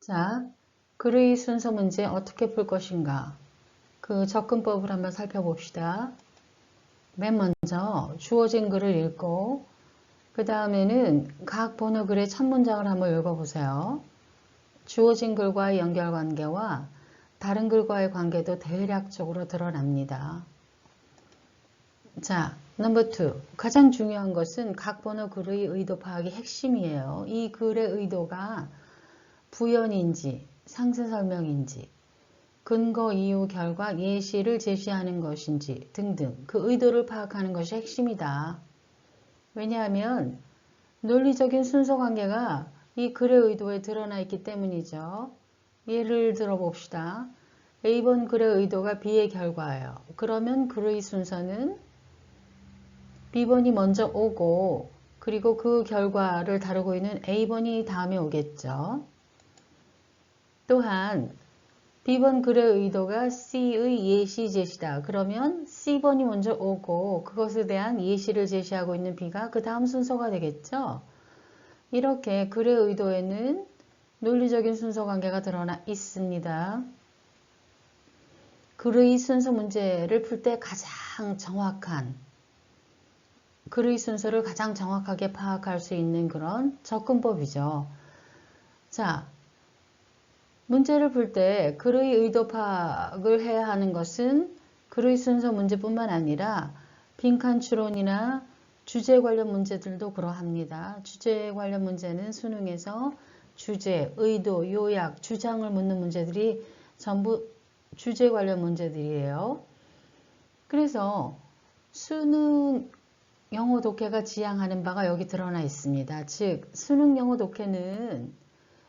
자, 글의 순서 문제 어떻게 풀 것인가? 그 접근법을 한번 살펴봅시다. 맨 먼저 주어진 글을 읽고 그 다음에는 각 번호 글의 첫 문장을 한번 읽어보세요. 주어진 글과의 연결관계와 다른 글과의 관계도 대략적으로 드러납니다. 자, 넘버 2. 가장 중요한 것은 각 번호 글의 의도 파악이 핵심이에요. 이 글의 의도가 부연인지 상세 설명인지 근거, 이유, 결과, 예시를 제시하는 것인지 등등 그 의도를 파악하는 것이 핵심이다. 왜냐하면 논리적인 순서 관계가 이 글의 의도에 드러나 있기 때문이죠. 예를 들어 봅시다. A번 글의 의도가 B의 결과예요. 그러면 글의 순서는 B번이 먼저 오고 그리고 그 결과를 다루고 있는 A번이 다음에 오겠죠. 또한 B번 글의 의도가 C의 예시 제시다. 그러면 C번이 먼저 오고 그것에 대한 예시를 제시하고 있는 B가 그 다음 순서가 되겠죠. 이렇게 글의 의도에는 논리적인 순서 관계가 드러나 있습니다. 글의 순서 문제를 풀 때 가장 정확한 글의 순서를 가장 정확하게 파악할 수 있는 그런 접근법이죠. 자, 문제를 풀 때 글의 의도 파악을 해야 하는 것은 글의 순서 문제뿐만 아니라 빈칸 추론이나 주제 관련 문제들도 그러합니다. 주제 관련 문제는 수능에서 주제, 의도, 요약, 주장을 묻는 문제들이 전부 주제 관련 문제들이에요. 그래서 수능 영어 독해가 지향하는 바가 여기 드러나 있습니다. 즉, 수능 영어 독해는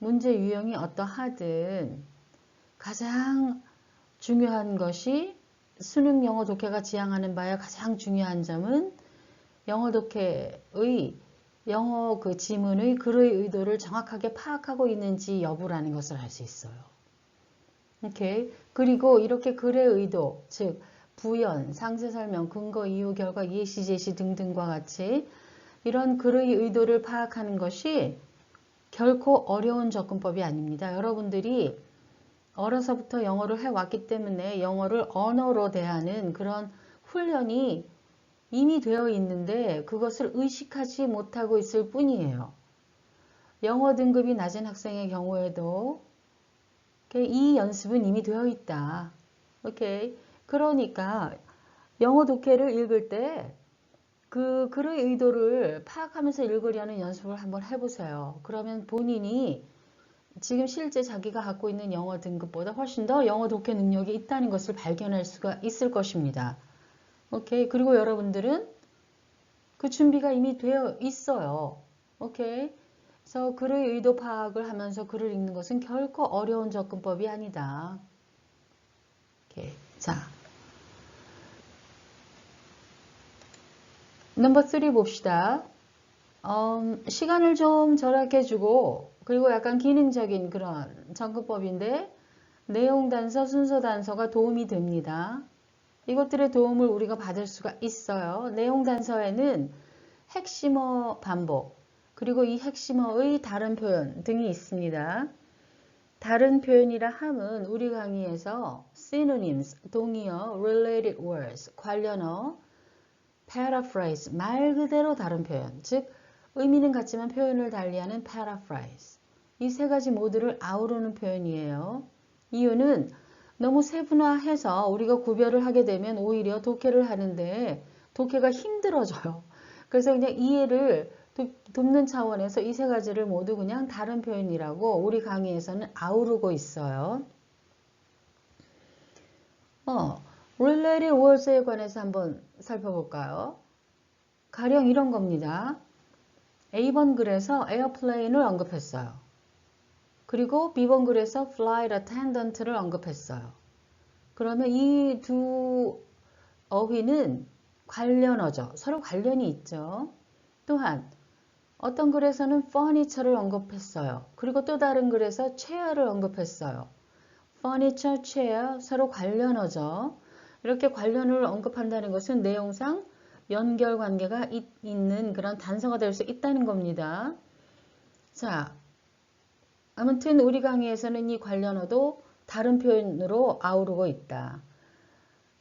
문제 유형이 어떠하든 가장 중요한 것이 수능 영어 독해가 지향하는 바의 가장 중요한 점은 영어 독해의 영어 그 지문의 글의 의도를 정확하게 파악하고 있는지 여부라는 것을 알 수 있어요. 오케이. 그리고 이렇게 글의 의도, 즉 부연, 상세 설명, 근거, 이유, 결과, 예시, 제시 등등과 같이 이런 글의 의도를 파악하는 것이 결코 어려운 접근법이 아닙니다. 여러분들이 어려서부터 영어를 해왔기 때문에 영어를 언어로 대하는 그런 훈련이 이미 되어 있는데 그것을 의식하지 못하고 있을 뿐이에요. 영어 등급이 낮은 학생의 경우에도 이 연습은 이미 되어 있다. 오케이. 그러니까 영어 독해를 읽을 때 그 글의 의도를 파악하면서 읽으려는 연습을 한번 해보세요. 그러면 본인이 지금 실제 자기가 갖고 있는 영어 등급보다 훨씬 더 영어 독해 능력이 있다는 것을 발견할 수가 있을 것입니다. 오케이. 그리고 여러분들은 그 준비가 이미 되어 있어요. 오케이. 그래서 글의 의도 파악을 하면서 글을 읽는 것은 결코 어려운 접근법이 아니다. 오케이. 자, 넘버 3 봅시다. 시간을 좀 절약해주고 그리고 약간 기능적인 그런 접근법인데 내용 단서, 순서 단서가 도움이 됩니다. 이것들의 도움을 우리가 받을 수가 있어요. 내용 단서에는 핵심어 반복, 그리고 이 핵심어의 다른 표현 등이 있습니다. 다른 표현이라 함은 우리 강의에서 synonyms, 동의어, related words, 관련어, paraphrase, 말 그대로 다른 표현, 즉 의미는 같지만 표현을 달리하는 paraphrase. 이 세 가지 모두를 아우르는 표현이에요. 이유는 너무 세분화해서 우리가 구별을 하게 되면 오히려 독해를 하는데 독해가 힘들어져요. 그래서 그냥 이해를 돕는 차원에서 이 세 가지를 모두 그냥 다른 표현이라고 우리 강의에서는 아우르고 있어요. related words에 관해서 한번 살펴볼까요? 가령 이런 겁니다. A번 글에서 airplane을 언급했어요. 그리고 B번 글에서 flight attendant를 언급했어요. 그러면 이 두 어휘는 관련어죠. 서로 관련이 있죠. 또한 어떤 글에서는 furniture를 언급했어요. 그리고 또 다른 글에서 chair를 언급했어요. furniture, chair 서로 관련어죠. 이렇게 관련어를 언급한다는 것은 내용상 연결관계가 있는 그런 단서가 될 수 있다는 겁니다. 자, 아무튼 우리 강의에서는 이 관련어도 다른 표현으로 아우르고 있다.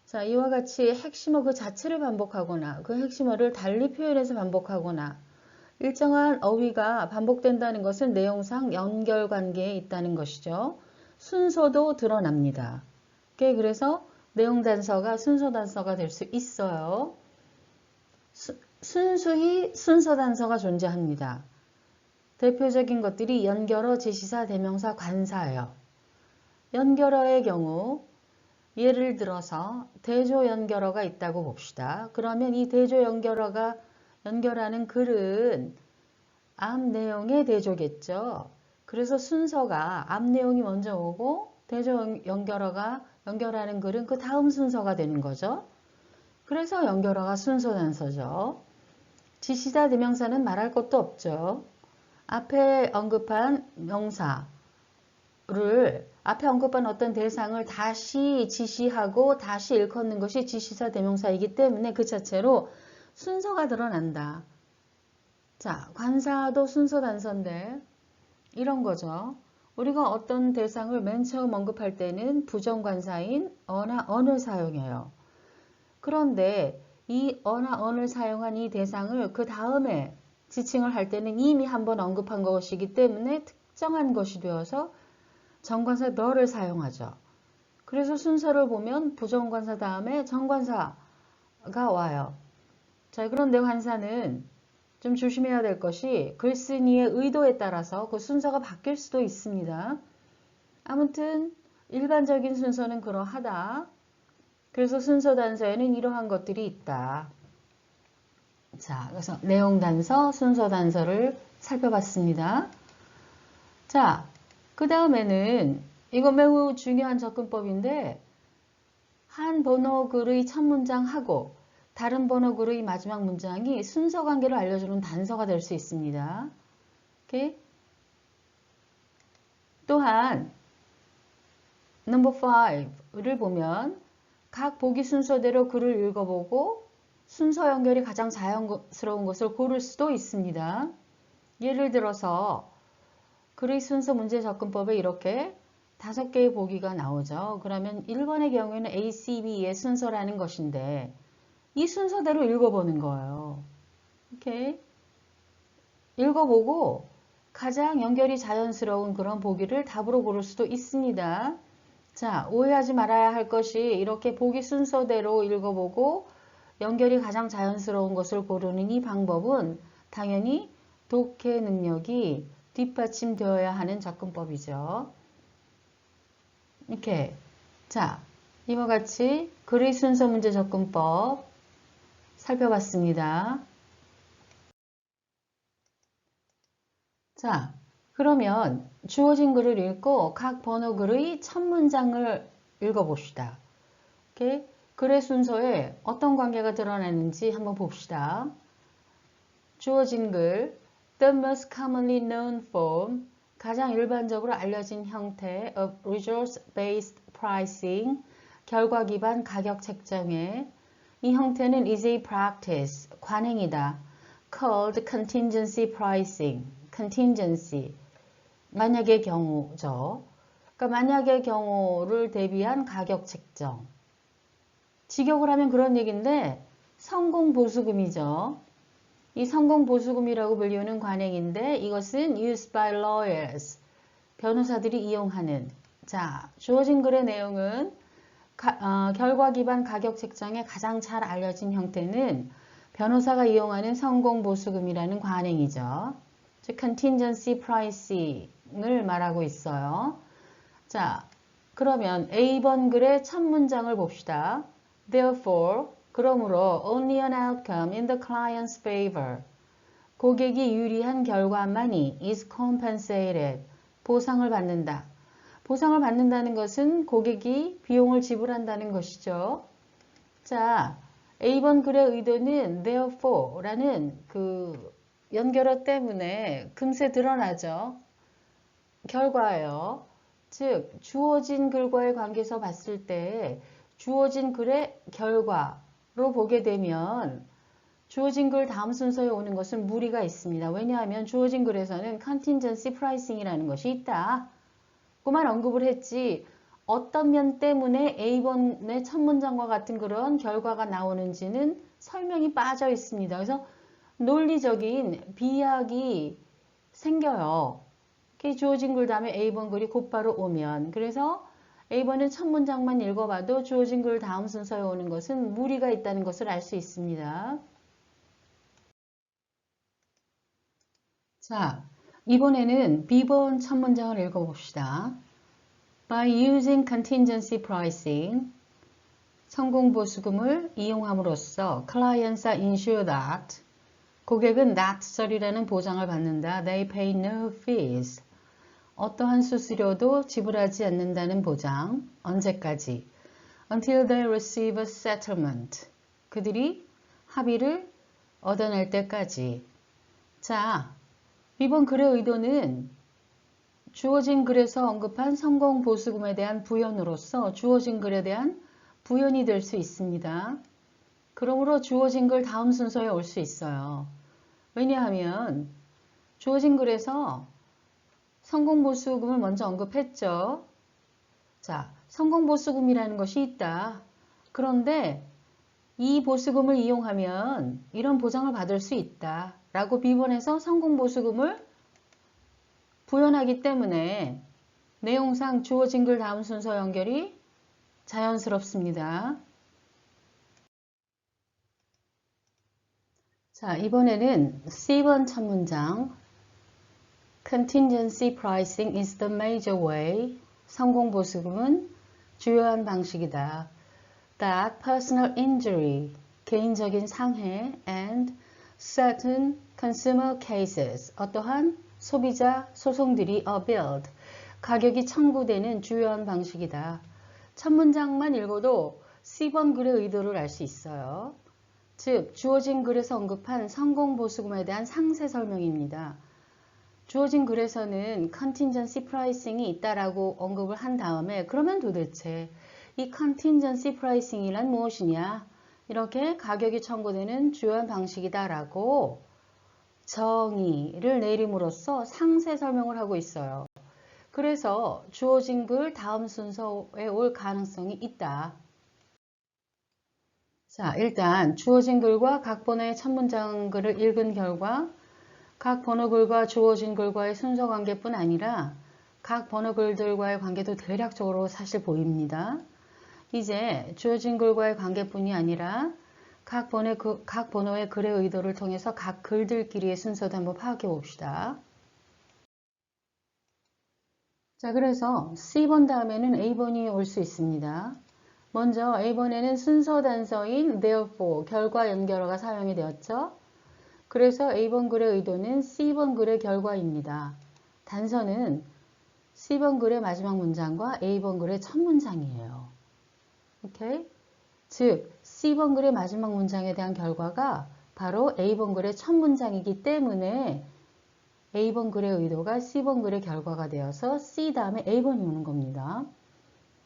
자, 이와 같이 핵심어 그 자체를 반복하거나 그 핵심어를 달리 표현해서 반복하거나 일정한 어휘가 반복된다는 것은 내용상 연결관계에 있다는 것이죠. 순서도 드러납니다. 그래서 내용 단서가 순서 단서가 될 수 있어요. 순수히 순서 단서가 존재합니다. 대표적인 것들이 연결어, 제시사, 대명사, 관사예요. 연결어의 경우 예를 들어서 대조 연결어가 있다고 봅시다. 그러면 이 대조 연결어가 연결하는 글은 앞 내용의 대조겠죠. 그래서 순서가 앞 내용이 먼저 오고 대조 연결어가 연결하는 글은 그 다음 순서가 되는 거죠. 그래서 연결어가 순서 단서죠. 지시사, 대명사는 말할 것도 없죠. 앞에 언급한 앞에 언급한 어떤 대상을 다시 지시하고 다시 일컫는 것이 지시사, 대명사이기 때문에 그 자체로 순서가 드러난다. 자, 관사도 순서 단서인데 이런 거죠. 우리가 어떤 대상을 맨 처음 언급할 때는 부정관사인 어나 언을 사용해요. 그런데 이 어나 언을 사용한 이 대상을 그 다음에 지칭을 할 때는 이미 한번 언급한 것이기 때문에 특정한 것이 되어서 정관사 너를 사용하죠. 그래서 순서를 보면 부정관사 다음에 정관사가 와요. 자, 그런데 관사는 좀 조심해야 될 것이 글쓴이의 의도에 따라서 그 순서가 바뀔 수도 있습니다. 아무튼 일반적인 순서는 그러하다. 그래서 순서 단서에는 이러한 것들이 있다. 자, 그래서 내용 단서, 순서 단서를 살펴봤습니다. 자, 그 다음에는 이거 매우 중요한 접근법인데 한 번호글의 첫 문장하고 다른 번호글의 마지막 문장이 순서 관계를 알려주는 단서가 될 수 있습니다. 오케이? 또한 넘버 5를 보면 각 보기 순서대로 글을 읽어보고 순서 연결이 가장 자연스러운 것을 고를 수도 있습니다. 예를 들어서 글의 순서 문제 접근법에 이렇게 5개의 보기가 나오죠. 그러면 1번의 경우에는 A, C, B의 순서라는 것인데 이 순서대로 읽어보는 거예요. 이렇게 읽어보고 가장 연결이 자연스러운 그런 보기를 답으로 고를 수도 있습니다. 자, 오해하지 말아야 할 것이 이렇게 보기 순서대로 읽어보고 연결이 가장 자연스러운 것을 고르는 이 방법은 당연히 독해 능력이 뒷받침되어야 하는 접근법이죠. 이렇게 자, 이와 같이 글의 순서 문제 접근법 살펴봤습니다. 자, 그러면 주어진 글을 읽고 각 번호글의 첫 문장을 읽어봅시다. 이렇게 글의 순서에 어떤 관계가 드러나는지 한번 봅시다. 주어진 글 The most commonly known form 가장 일반적으로 알려진 형태 of results-based pricing 결과 기반 가격 책정의 이 형태는 is a practice 관행이다. called contingency pricing contingency 만약의 경우죠. 그러니까 만약의 경우를 대비한 가격 책정. 직역을 하면 그런 얘기인데 성공 보수금이죠. 이 성공 보수금이라고 불리우는 관행인데 이것은 used by lawyers 변호사들이 이용하는 자 주어진 글의 내용은 결과 기반 가격 책정에 가장 잘 알려진 형태는 변호사가 이용하는 성공 보수금이라는 관행이죠. 즉 contingency pricing을 말하고 있어요. 자, 그러면 A번 글의 첫 문장을 봅시다. Therefore, 그러므로 only an outcome in the client's favor. 고객이 유리한 결과만이 is compensated. 보상을 받는다. 보상을 받는다는 것은 고객이 비용을 지불한다는 것이죠. 자, A번 글의 의도는 therefore라는 그 연결어 때문에 금세 드러나죠. 결과예요. 즉 주어진 글과의 관계에서 봤을 때 주어진 글의 결과로 보게 되면 주어진 글 다음 순서에 오는 것은 무리가 있습니다. 왜냐하면 주어진 글에서는 contingency pricing이라는 것이 있다. 그만 언급을 했지 어떤 면 때문에 A번의 첫 문장과 같은 그런 결과가 나오는지는 설명이 빠져 있습니다. 그래서 논리적인 비약이 생겨요. 이렇게 주어진 글 다음에 A번 글이 곧바로 오면 그래서 A번은 첫 문장만 읽어봐도 주어진 글 다음 순서에 오는 것은 무리가 있다는 것을 알 수 있습니다. 자, 이번에는 B번 첫 문장을 읽어봅시다. By using contingency pricing, 성공보수금을 이용함으로써 clients are ensured that 고객은 not 처리라는 보장을 받는다. They pay no fees. 어떠한 수수료도 지불하지 않는다는 보장. 언제까지? Until they receive a settlement. 그들이 합의를 얻어낼 때까지. 자, 이번 글의 의도는 주어진 글에서 언급한 성공보수금에 대한 부연으로서 주어진 글에 대한 부연이 될 수 있습니다. 그러므로 주어진 글 다음 순서에 올 수 있어요. 왜냐하면 주어진 글에서 성공보수금을 먼저 언급했죠. 자, 성공보수금이라는 것이 있다. 그런데 이 보수금을 이용하면 이런 보장을 받을 수 있다. 라고 B번에서 성공보수금을 부연하기 때문에 내용상 주어진 글 다음 순서 연결이 자연스럽습니다. 자, 이번에는 C번 첫 문장 Contingency pricing is the major way. 성공보수금은 주요한 방식이다. That personal injury, 개인적인 상해 and certain consumer cases, 어떠한 소비자 소송들이 are billed, 가격이 청구되는 주요한 방식이다. 첫 문장만 읽어도 C번 글의 의도를 알 수 있어요. 즉, 주어진 글에서 언급한 성공보수금에 대한 상세 설명입니다. 주어진 글에서는 contingency pricing이 있다라고 언급을 한 다음에 그러면 도대체 이 contingency pricing이란 무엇이냐? 이렇게 가격이 청구되는 주요한 방식이다라고 정의를 내림으로써 상세 설명을 하고 있어요. 그래서 주어진 글 다음 순서에 올 가능성이 있다. 자, 일단 주어진 글과 각 번호의 첫 문장 글을 읽은 결과 각 번호 글과 주어진 글과의 순서 관계뿐 아니라 각 번호 글들과의 관계도 대략적으로 사실 보입니다. 이제 주어진 글과의 관계뿐이 아니라 각 번호의 글의 의도를 통해서 각 글들끼리의 순서도 한번 파악해 봅시다. 자, 그래서 C번 다음에는 A번이 올 수 있습니다. 먼저 A번에는 순서 단서인 therefore, 결과 연결어가 사용이 되었죠. 그래서 A번 글의 의도는 C번 글의 결과입니다. 단서는 C번 글의 마지막 문장과 A번 글의 첫 문장이에요. 오케이? 즉, C번 글의 마지막 문장에 대한 결과가 바로 A번 글의 첫 문장이기 때문에 A번 글의 의도가 C번 글의 결과가 되어서 C 다음에 A번이 오는 겁니다.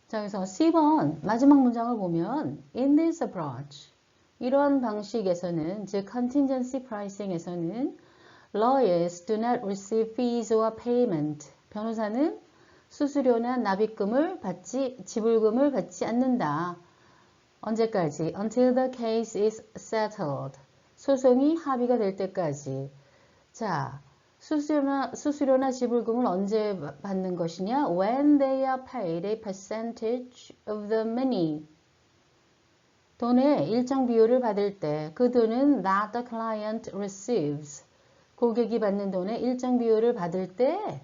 자, 그래서 C번 마지막 문장을 보면 In this approach, 이러한 방식에서는, 즉 contingency pricing에서는 lawyers do not receive fees or payment. 변호사는 수수료나 납입금을 지불금을 받지 않는다. 언제까지? Until the case is settled. 소송이 합의가 될 때까지. 자, 수수료나 지불금을 언제 받는 것이냐? When they are paid a percentage of the money. 돈의 일정 비율을 받을 때 그 돈은 that the client receives. 고객이 받는 돈의 일정 비율을 받을 때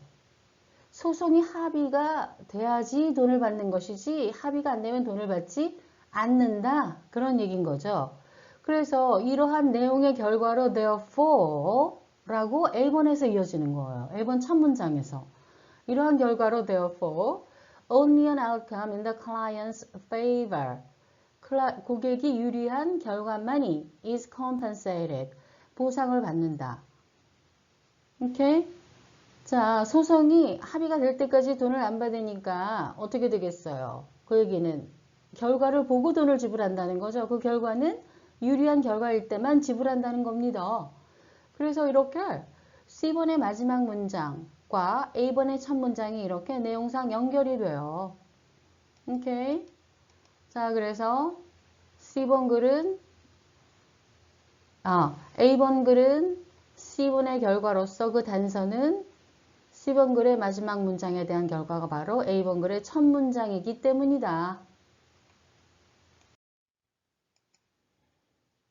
소송이 합의가 돼야지 돈을 받는 것이지 합의가 안 되면 돈을 받지 않는다. 그런 얘기인 거죠. 그래서 이러한 내용의 결과로 therefore 라고 A번에서 이어지는 거예요. A번 첫 문장에서. 이러한 결과로 therefore only an outcome in the client's favor. 고객이 유리한 결과만이 is compensated. 보상을 받는다. 오케이? 자, 소송이 합의가 될 때까지 돈을 안 받으니까 어떻게 되겠어요? 그 얘기는 결과를 보고 돈을 지불한다는 거죠. 그 결과는 유리한 결과일 때만 지불한다는 겁니다. 그래서 이렇게 C번의 마지막 문장과 A번의 첫 문장이 이렇게 내용상 연결이 돼요. 오케이. 자, 그래서 C번 글은 A번 글은 C번의 결과로서 그 단서는 C번 글의 마지막 문장에 대한 결과가 바로 A번 글의 첫 문장이기 때문이다.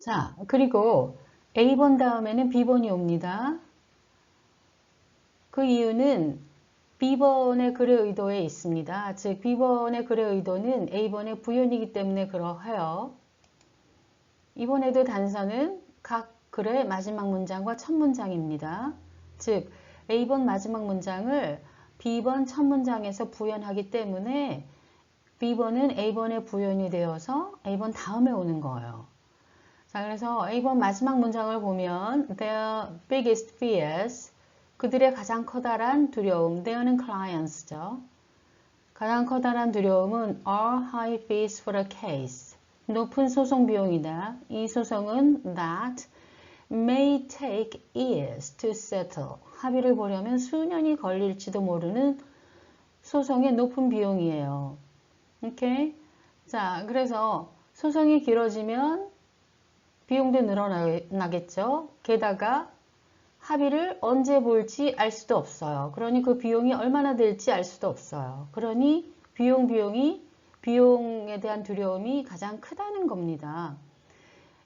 자, 그리고 A번 다음에는 B번이 옵니다. 그 이유는 B번의 글의 의도에 있습니다. 즉, B번의 글의 의도는 A번의 부연이기 때문에 그러해요. 이번에도 단서는 각 글의 마지막 문장과 첫 문장입니다. 즉, A번 마지막 문장을 B번 첫 문장에서 부연하기 때문에 B번은 A번의 부연이 되어서 A번 다음에 오는 거예요. 자, 그래서 A번 마지막 문장을 보면 Their biggest fears, 그들의 가장 커다란 두려움, their는 clients죠. 가장 커다란 두려움은 are high fees for a case, 높은 소송 비용이다. 이 소송은 that may take years to settle, 합의를 보려면 수년이 걸릴지도 모르는 소송의 높은 비용이에요. 오케이? 자, 그래서 소송이 길어지면 비용도 늘어나겠죠. 게다가 합의를 언제 볼지 알 수도 없어요. 그러니 그 비용이 얼마나 될지 알 수도 없어요. 그러니 비용에 대한 두려움이 가장 크다는 겁니다.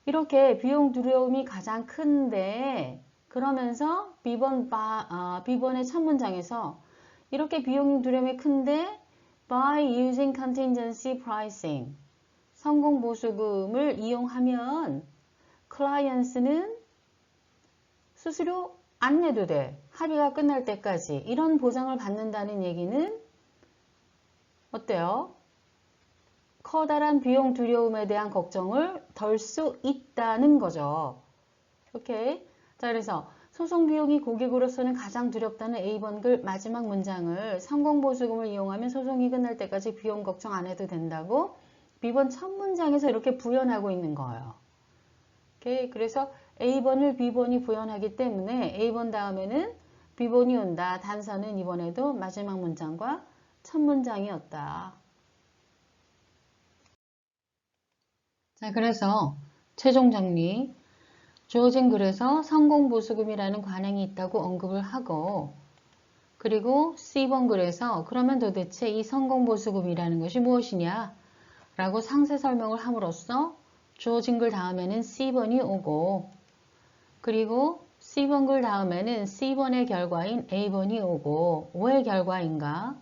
이렇게 비용 두려움이 가장 큰데 그러면서 B번의 첫 문장에서 이렇게 비용 두려움이 큰데 by using contingency pricing, 성공보수금을 이용하면 클라이언스는 수수료 안 내도 돼. 합의가 끝날 때까지. 이런 보장을 받는다는 얘기는 어때요? 커다란 비용 두려움에 대한 걱정을 덜 수 있다는 거죠. 오케이. 자, 그래서 소송 비용이 고객으로서는 가장 두렵다는 A번 글 마지막 문장을 성공보수금을 이용하면 소송이 끝날 때까지 비용 걱정 안 해도 된다고 B번 첫 문장에서 이렇게 부연하고 있는 거예요. 오케이. 그래서 A번을 B번이 부연하기 때문에 A번 다음에는 B번이 온다. 단서는 이번에도 마지막 문장과 첫 문장이었다. 자, 그래서 최종 정리. 주어진 글에서 성공보수금이라는 관행이 있다고 언급을 하고, 그리고 C번 글에서 그러면 도대체 이 성공보수금이라는 것이 무엇이냐? 라고 상세 설명을 함으로써 주어진 글 다음에는 C번이 오고, 그리고 C번 글 다음에는 C번의 결과인 A번이 오고, 왜 결과인가?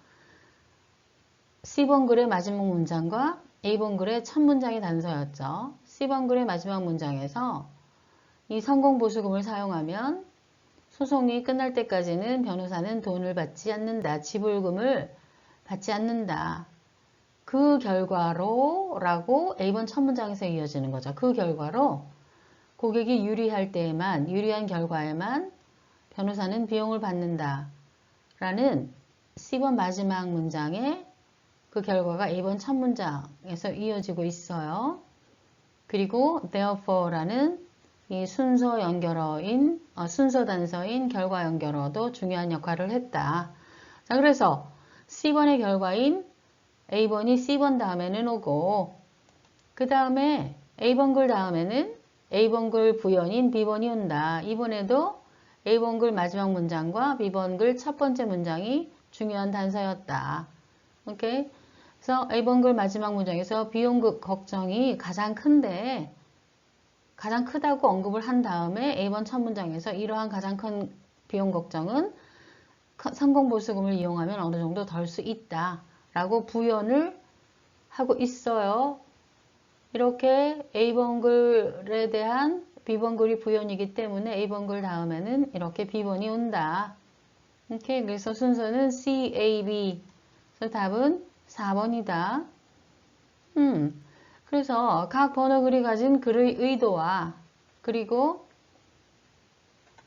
C번 글의 마지막 문장과 A번 글의 첫 문장이 단서였죠. C번 글의 마지막 문장에서 이 성공보수금을 사용하면 소송이 끝날 때까지는 변호사는 돈을 받지 않는다. 지불금을 받지 않는다. 그 결과로 라고 A번 첫 문장에서 이어지는 거죠. 그 결과로 고객이 유리한 결과에만 변호사는 비용을 받는다. 라는 C번 마지막 문장에 그 결과가 A번 첫 문장에서 이어지고 있어요. 그리고 therefore라는 이 순서 단서인 결과 연결어도 중요한 역할을 했다. 자, 그래서 C번의 결과인 A번이 C번 다음에는 오고, 그 다음에 A번 글 다음에는 A번 글 부연인 B번이 온다. 이번에도 A번 글 마지막 문장과 B번 글 첫 번째 문장이 중요한 단서였다. 오케이? 그래서 A번 글 마지막 문장에서 비용 걱정이 가장 크다고 언급을 한 다음에 A번 첫 문장에서 이러한 가장 큰 비용 걱정은 성공보수금을 이용하면 어느 정도 덜 수 있다 라고 부연을 하고 있어요. 이렇게 A번 글에 대한 B번 글이 부연이기 때문에 A번 글 다음에는 이렇게 B번이 온다. 이렇게 그래서 순서는 C, A, B. 그래서 답은 4번이다. 그래서 각 번호글이 가진 글의 의도와 그리고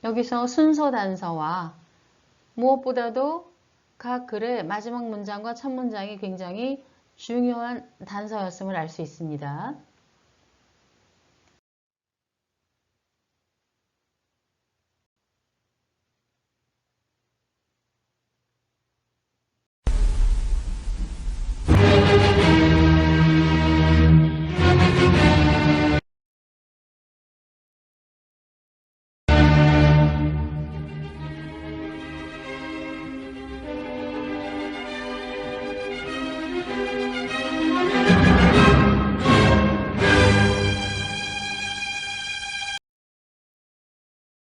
여기서 순서 단서와 무엇보다도 각 글의 마지막 문장과 첫 문장이 굉장히 중요한 단서였음을 알 수 있습니다.